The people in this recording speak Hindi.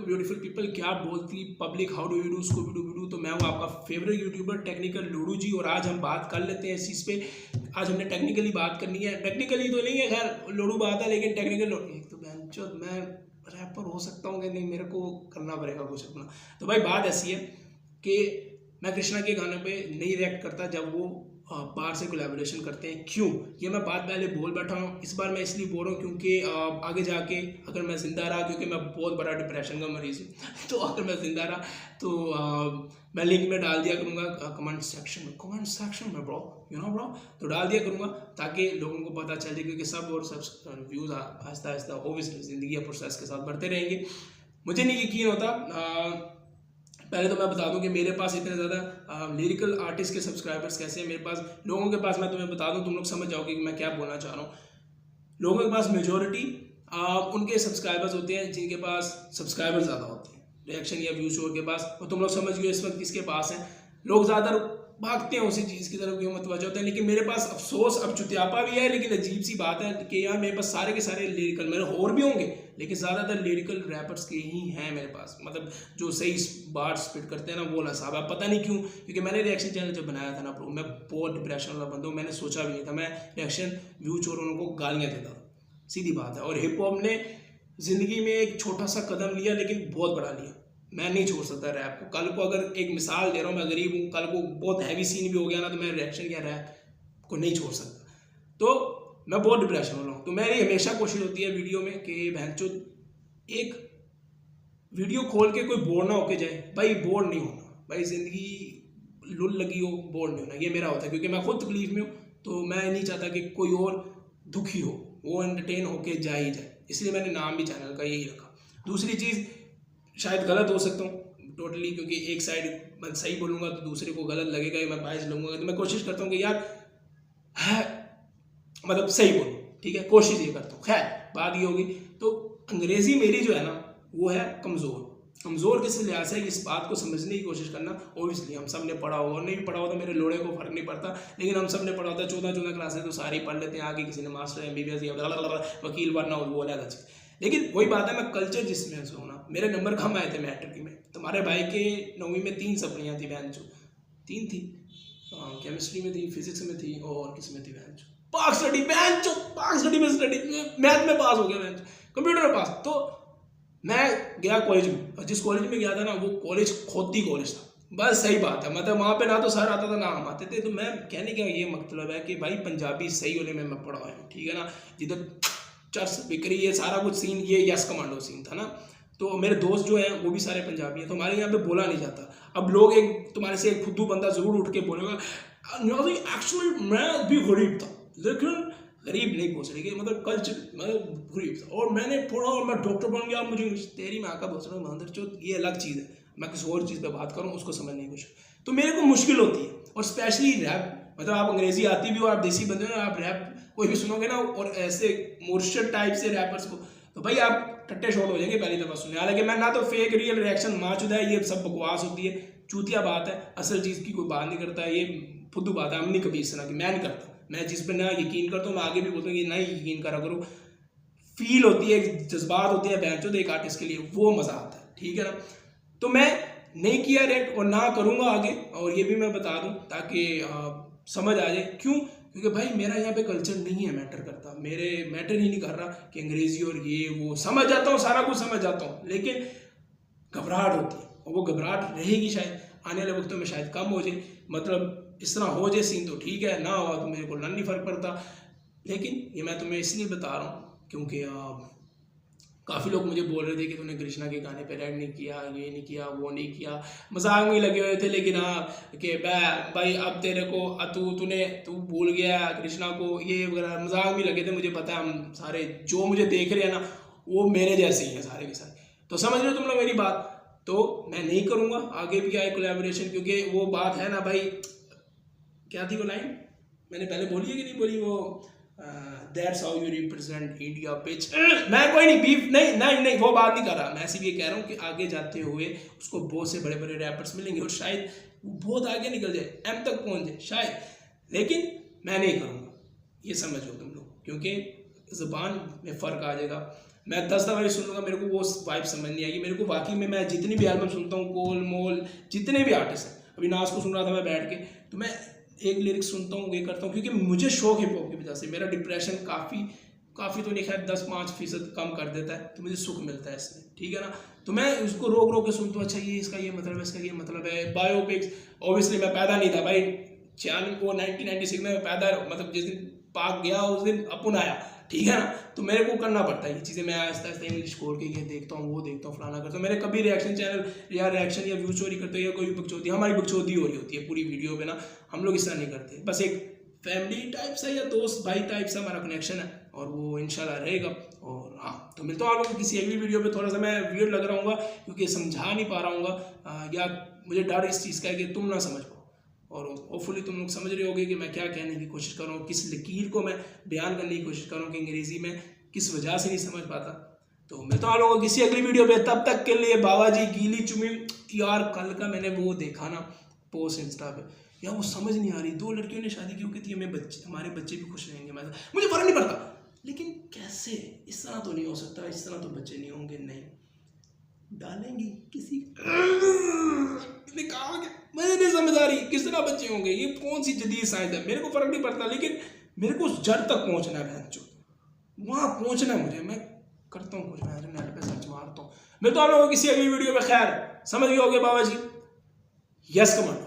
ब्यूटीफुल पीपल, क्या बोलती public, how do you do, उसको वीडू। तो मैं हूँ आपका फेवरेट यूट्यूबर टेक्निकल लूडू जी, और आज हम बात कर लेते हैं इस चीज़ पे। आज हमने टेक्निकली बात करनी है, टेक्निकली तो नहीं है खैर लूडू बात है, लेकिन टेक्निकल एक तो मैं रैपर हो सकता हूँ कि नहीं, मेरे को करना पड़ेगा कुछ अपना। तो भाई बात ऐसी है कि मैं कृष्णा के गाने पे नहीं रिएक्ट करता जब वो बाहर से कोलैबोरेशन करते हैं। क्यों, ये मैं बात पहले बोल बैठा हूँ। इस बार मैं इसलिए बोल रहा हूँ क्योंकि आगे जाके अगर मैं जिंदा रहा, क्योंकि मैं बहुत बड़ा डिप्रेशन का मरीज हूँ तो अगर मैं जिंदा रहा तो मैं लिंक में डाल दिया करूँगा कमेंट सेक्शन में ब्रो, ब्रो, तो डाल दिया करूँगा ताकि लोगों को पता चल जाए, क्योंकि सब और सब व्यूज़ आहिस्ता आहिस्ता ओबियसली ज़िंदगी या प्रोसेस के साथ बढ़ते रहेंगे। मुझे नहीं यकीन होता। पहले तो मैं बता दूं कि मेरे पास इतने ज़्यादा लिरिकल आर्टिस्ट के सब्सक्राइबर्स कैसे हैं मेरे पास, लोगों के पास, मैं तुम्हें बता दूं, तुम लोग समझ जाओगे कि मैं क्या बोलना चाह रहा हूँ। लोगों के पास मेजॉरिटी उनके सब्सक्राइबर्स होते हैं जिनके पास सब्सक्राइबर ज़्यादा होते हैं, रिएक्शन या व्यू शोर के पास। और तुम लोग समझ गए इस वक्त किसके पास हैं। लोग ज़्यादा भागते हैं उसी चीज़ की तरफ, क्यों मतवजह होते हैं। लेकिन मेरे पास अफसोस, अब चुतियापा भी है, लेकिन अजीब सी बात है कि यार मेरे पास सारे के सारे लिरिकल, मेरे और भी होंगे लेकिन ज़्यादातर लिरिकल रैपर्स के ही हैं मेरे पास, मतलब जो सही बार स्पिट करते हैं ना, वो वाला साहब है। पता नहीं क्यों, क्योंकि मैंने रिएक्शन चैनल जब बनाया था ना ब्रो, मैं बहुत डिप्रेशन वाला बंदा हूँ। मैंने सोचा भी नहीं था मैं रिएक्शन व्यू चोर उनको गालियाँ देता था, सीधी बात है। और हिप हॉप ने ज़िंदगी में एक छोटा सा कदम लिया, लेकिन बहुत बड़ा लिया। मैं नहीं छोड़ सकता रैप को। कल को अगर एक मिसाल दे रहा हूँ, मैं गरीब हूँ, कल को बहुत हैवी सीन भी हो गया ना, तो मैं रिएक्शन या रैप को नहीं छोड़ सकता। तो मैं बहुत डिप्रेशन हो रहा हूँ। तो मेरी हमेशा कोशिश होती है वीडियो में कि बहनचोद एक वीडियो खोल के कोई बोर ना होके जाए। भाई बोर नहीं होना, भाई जिंदगी लुल लगी हो, बोर नहीं होना, ये मेरा होता है। क्योंकि मैं खुद तकलीफ में हूँ, तो मैं नहीं चाहता कि कोई और दुखी हो, वो एंटरटेन होके जा ही जाए। इसलिए मैंने नाम भी चैनल का यही रखा। दूसरी चीज़, शायद गलत हो सकता हूँ टोटली, क्योंकि एक साइड मैं सही बोलूँगा तो दूसरे को गलत लगेगा, या मैं बायस लूँगा। तो मैं कोशिश करता हूँ कि यार है मतलब सही बोलूँ, ठीक है, कोशिश ये करता हूँ। खैर बात ये होगी। तो अंग्रेज़ी मेरी जो है ना, वो है कमज़ोर किस लिहाज से, इस बात को समझने की कोशिश करना। ओबियसली हम सब ने पढ़ा होगा, और नहीं भी पढ़ा होता, मेरे लोड़े को फ़र्क नहीं पड़ता, लेकिन हम सब ने पढ़ा होता। 14 क्लासेस तो सारी पढ़ लेते हैं। आगे किसी ने मास्टर MBBS या वकील बनना हो, वो अलग चीज़। लेकिन वही बात है, मैं कल्चर जिसमें से होना, मेरे नंबर कम आए थे मैट्रिक में। तुम्हारे भाई के 9वीं में 3 सप्लियाँ थी, बहन जो 3 थी, केमिस्ट्री में थी, फिजिक्स में थी, और किस में थी बहन जो, पाक स्टडी में स्टडी, मैथ में पास हो गया बहन, कंप्यूटर में पास। तो मैं गया कॉलेज में, और जिस कॉलेज में गया था ना, वो कॉलेज खोती कॉलेज था। बस सही बात है, मतलब वहाँ पे ना तो सर आता था ना हम आते थे। तो मैं कहने का ये मतलब है कि भाई पंजाबी सही होने में मैं पढ़ा हुआ हूँ, ठीक है ना, जिधर चर्च बिक्री, ये सारा कुछ सीन, ये यस कमांडो सीन था ना। तो मेरे दोस्त जो हैं वो भी सारे पंजाबी हैं, तो हमारे यहाँ पे बोला नहीं जाता। अब लोग एक तुम्हारे से एक फुद्दू बंदा जरूर उठ के बोलेगा, एक्चुअली मैं भी गरीब था, लेकिन गरीब नहीं बोल सके, मतलब कल्चर, मतलब गरीब था, और मैंने पढ़ा और मैं डॉक्टर बन गया। मुझे तेरी माँ का बोल रहा हूँ, ये अलग चीज़ है। मैं किसी और चीज़ पे बात करूँ, उसको समझने की कोशिश, तो मेरे को मुश्किल होती है। और स्पेशली रैप, मतलब आप अंग्रेजी आती भी हो, आप देसी बंदे हो ना, आप रैप कोई भी सुनोगे ना, और ऐसे मुर्शद टाइप से रैपर्स को, तो भाई आप टट्टे शॉट हो जाएंगे पहली दफ़ा सुनने। हालांकि मैं ना तो फेक रियल रिएक्शन माचुदा है, ये सब बकवास होती है, चूतिया बात है, असल चीज़ की कोई बात नहीं करता, ये फुद्दू बात है। हमने कभी इस तरह की मैं नहीं करता। मैं जिस पर ना यकीन करता हूँ, मैं आगे भी बोलता हूँ कि ना यकीन करा करो। फील होती है, जज्बात होते हैं बहनचोद एक आर्टिस्ट के लिए, वो मज़ा आता है, ठीक है ना। तो मैं नहीं किया रेट, और ना करूँगा आगे, और ये भी मैं बता दूँ ताकि समझ आ जाए क्यों। क्योंकि भाई मेरा यहाँ पे कल्चर नहीं है मैटर करता, मेरे मैटर ही नहीं कर रहा कि अंग्रेजी और ये वो, समझ जाता हूँ, सारा कुछ समझ जाता हूँ, लेकिन घबराहट होती है, और वो घबराहट रहेगी शायद आने वाले वक्तों में, शायद कम हो जाए। मतलब इस तरह हो जाए सीन तो ठीक है, ना हो तो मेरे को नहीं फ़र्क पड़ता। लेकिन ये मैं तुम्हें इसलिए बता रहा हूँ क्योंकि काफ़ी लोग मुझे बोल रहे थे कि तूने कृष्णा के गाने पे रेड नहीं किया, ये नहीं किया, वो नहीं किया, मजाक में लगे हुए थे। लेकिन हाँ कि भाई अब तेरे को तू भूल गया कृष्णा को, ये वगैरह मजाक में लगे थे। मुझे पता है हम सारे जो मुझे देख रहे हैं ना, वो मेरे जैसे ही हैं सारे के सारे। तो समझ रहे हो तुम लोग मेरी बात। तो मैं नहीं करूँगा आगे भी आए कोलैबोरेशन, क्योंकि वो बात है ना भाई, क्या थी वो लाइन, मैंने पहले बोली है कि नहीं बोली, वो that's how you represent India pitch. मैं कोई नहीं बीफ, नहीं वो बात नहीं कर रहा। मैं सिर्फ ये कह रहा हूँ कि आगे जाते हुए उसको बहुत से बड़े बड़े रैपर्स मिलेंगे, और शायद वो बहुत आगे निकल जाए, एम तक पहुँच जाए शायद। लेकिन मैं नहीं करूँगा, ये समझो तुम लोग, क्योंकि ज़बान में फ़र्क आ जाएगा। मैं 10 दफ़ा भी सुन लूँगा, मेरे को वो वाइब समझ नहीं आएगी। मेरे को वाकई में मैं जितनी भी एल्बम सुनता हूँ, कोल मोल जितने भी आर्टिस्ट हैं, अभी नाज को सुन रहा था मैं बैठ के, तो मैं एक लिरिक्स सुनता हूँ, ये करता हूँ, क्योंकि मुझे शौक हिप हॉप की वजह से। मेरा डिप्रेशन काफ़ी तो नहीं, खैर 10-5% कम कर देता है, तो मुझे सुख मिलता है इसमें, ठीक है ना। तो मैं उसको रोक के सुनता हूँ, अच्छा ये इसका ये मतलब है, इसका ये मतलब है। बायोपिक्स, ऑब्वियसली मैं पैदा नहीं था भाई, 1996 में पैदा, मतलब जिस दिन पाक गया उस दिन अपन आया, ठीक है ना। तो मेरे को करना पड़ता है ये चीज़ें, मैं आहिस्ता आहिस्ता इंग्लिश खोल के ये देखता हूँ, वो देखता हूँ, फलाना करता हूँ। मेरे कभी रिएक्शन चैनल या रिएक्शन या व्यू चोरी करते हो या कोई बकचोदी, हमारी बकचोदी हो रही होती है पूरी वीडियो पे ना, हम लोग इस तरह नहीं करते। बस एक फैमिली टाइप सा या दोस्त भाई टाइप सा हमारा कनेक्शन है, और वो इंशाल्लाह रहेगा। और हाँ, तो मिलता हूँ आप लोगों को किसी अगली वीडियो पे। थोड़ा सा मैं वियर्ड लग रहा हूँ क्योंकि समझा नहीं पा रहा हूँ, या मुझे डर इस चीज़ का है कि तुम ना समझ पाओ, और होपफुली तुम लोग समझ रहे होगे कि मैं क्या कहने की कोशिश कर रहा हूँ, किस लकीर को मैं बयान करने की कोशिश कर रहा हूँ कि अंग्रेज़ी में किस वजह से नहीं समझ पाता। तो मिलता हूँ आप लोगों को किसी अगली वीडियो पे, तब तक के लिए बाबा जी गीली चुमी। यार कल का मैंने वो देखा ना पोस्ट इंस्टा पे, यार वो समझ नहीं आ रही, 2 लड़कियों ने शादी क्यों की थी, हमारे बच्चे भी खुश रहेंगे, मुझे फर्क नहीं पड़ता, लेकिन कैसे, इस तरह तो नहीं हो सकता, इस तरह तो बच्चे नहीं होंगे, नहीं डालेंगी किसी कहा, मुझे नहीं समझ आ रही किस तरह बच्चे होंगे, ये कौन सी जदीद साइंस है। मेरे को फर्क नहीं पड़ता, लेकिन मेरे को उस जड़ तक पहुंचना है, वहां पहुंचना है मुझे। मैं करता हूँ कुछ, मैं नेट पे सर्च मारता हूँ। मैं तो आप लोगों को किसी अगली वीडियो में, खैर समझ गए होगे बाबा जी, यस कमांड।